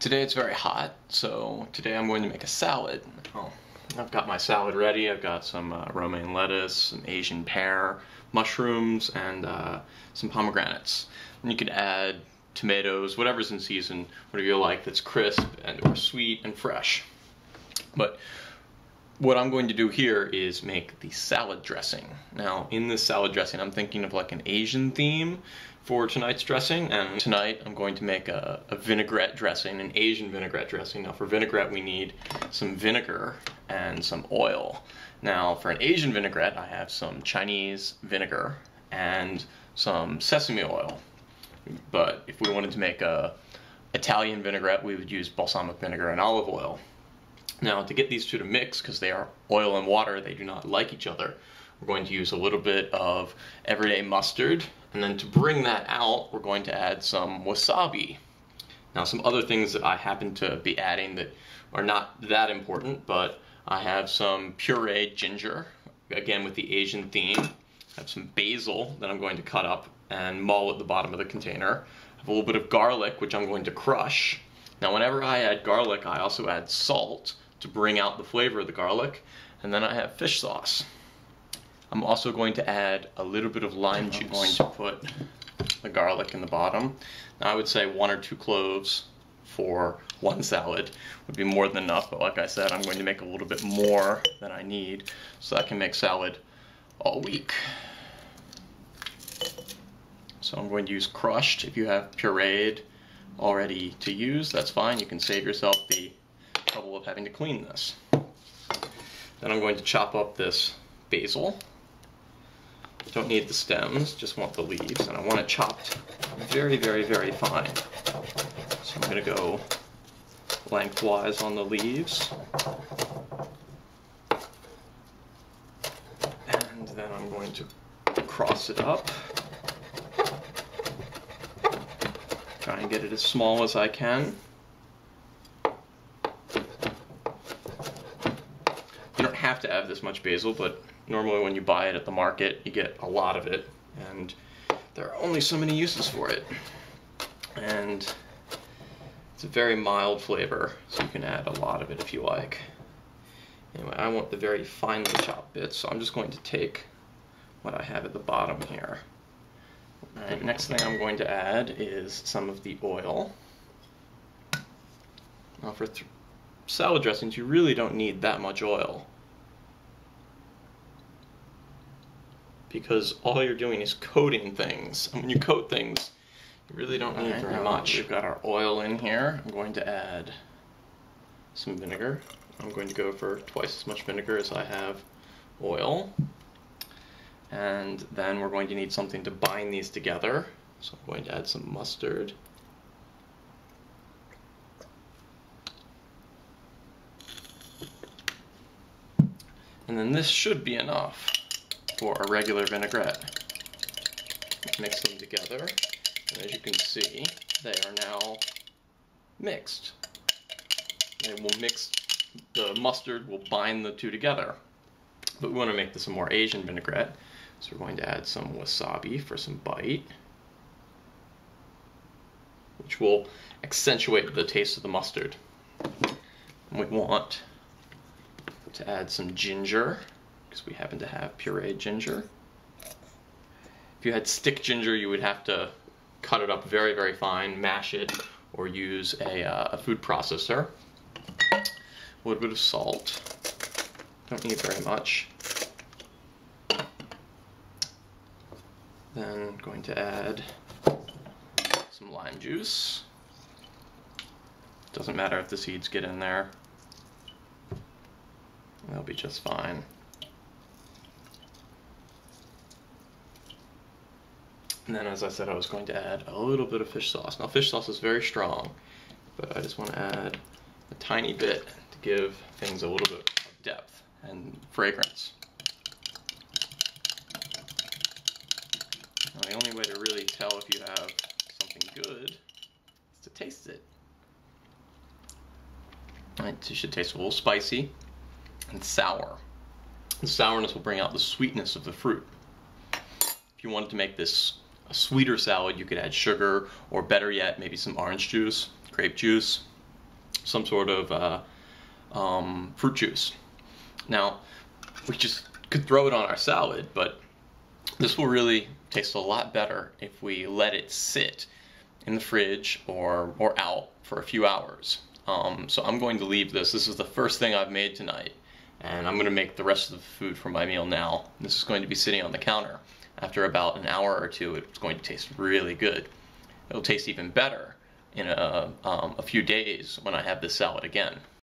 Today it's very hot, so today I'm going to make a salad. Oh, I've got my salad ready. I've got some romaine lettuce, some Asian pear, mushrooms, and some pomegranates. And you could add tomatoes, whatever's in season, whatever you like that's crisp and or sweet and fresh. But what I'm going to do here is make the salad dressing. Now, in this salad dressing, I'm thinking of like an Asian theme for tonight's dressing, and tonight I'm going to make a vinaigrette dressing, an Asian vinaigrette dressing. Now for vinaigrette we need some vinegar and some oil. Now for an Asian vinaigrette I have some Chinese vinegar and some sesame oil. But if we wanted to make a Italian vinaigrette we would use balsamic vinegar and olive oil. Now to get these two to mix, because they are oil and water, they do not like each other, we're going to use a little bit of everyday mustard, and then to bring that out, we're going to add some wasabi. Now some other things that I happen to be adding that are not that important, but I have some pureed ginger, again with the Asian theme. I have some basil that I'm going to cut up and mull at the bottom of the container. I have a little bit of garlic, which I'm going to crush. Now whenever I add garlic, I also add salt to bring out the flavor of the garlic, and then I have fish sauce. I'm also going to add a little bit of lime juice. I'm going to put the garlic in the bottom. Now I would say 1 or 2 cloves for one salad would be more than enough, but like I said, I'm going to make a little bit more than I need so I can make salad all week. So I'm going to use crushed. If you have pureed already to use, that's fine. You can save yourself the trouble of having to clean this. Then I'm going to chop up this basil. Don't need the stems, just want the leaves, and I want it chopped very, very, very fine. So I'm going to go lengthwise on the leaves. And then I'm going to cross it up. Try and get it as small as I can. You don't have to have this much basil, but normally when you buy it at the market, you get a lot of it, and there are only so many uses for it. And it's a very mild flavor, so you can add a lot of it if you like. Anyway, I want the very finely chopped bits, so I'm just going to take what I have at the bottom here. Alright, next thing I'm going to add is some of the oil. Now for salad dressings, you really don't need that much oil, because all you're doing is coating things. And when you coat things, you really don't need very much. We've got our oil in here. I'm going to add some vinegar. I'm going to go for twice as much vinegar as I have oil. And then we're going to need something to bind these together. So I'm going to add some mustard. And then this should be enough for a regular vinaigrette. Mix them together, and as you can see, they are now mixed. They will mix, the mustard will bind the two together. But we want to make this a more Asian vinaigrette, so we're going to add some wasabi for some bite, which will accentuate the taste of the mustard. And we want to add some ginger, because we happen to have pureed ginger. If you had stick ginger, you would have to cut it up very, very fine, mash it, or use a food processor. A little bit of salt. Don't need very much. Then going to add some lime juice. Doesn't matter if the seeds get in there. They'll be just fine. And then, as I said, I was going to add a little bit of fish sauce. Now, fish sauce is very strong, but I just want to add a tiny bit to give things a little bit of depth and fragrance. Now, the only way to really tell if you have something good is to taste it. Alright, so you should taste a little spicy and sour. The sourness will bring out the sweetness of the fruit. If you wanted to make this a sweeter salad, you could add sugar, or better yet, maybe some orange juice, grape juice. some sort of fruit juice. Now, we just could throw it on our salad, but this will really taste a lot better if we let it sit in the fridge or out for a few hours. So I'm going to leave this. This is the first thing I've made tonight, and I'm going to make the rest of the food for my meal now. This is going to be sitting on the counter. After about an hour or two, it's going to taste really good. It'll taste even better in a few days when I have this salad again.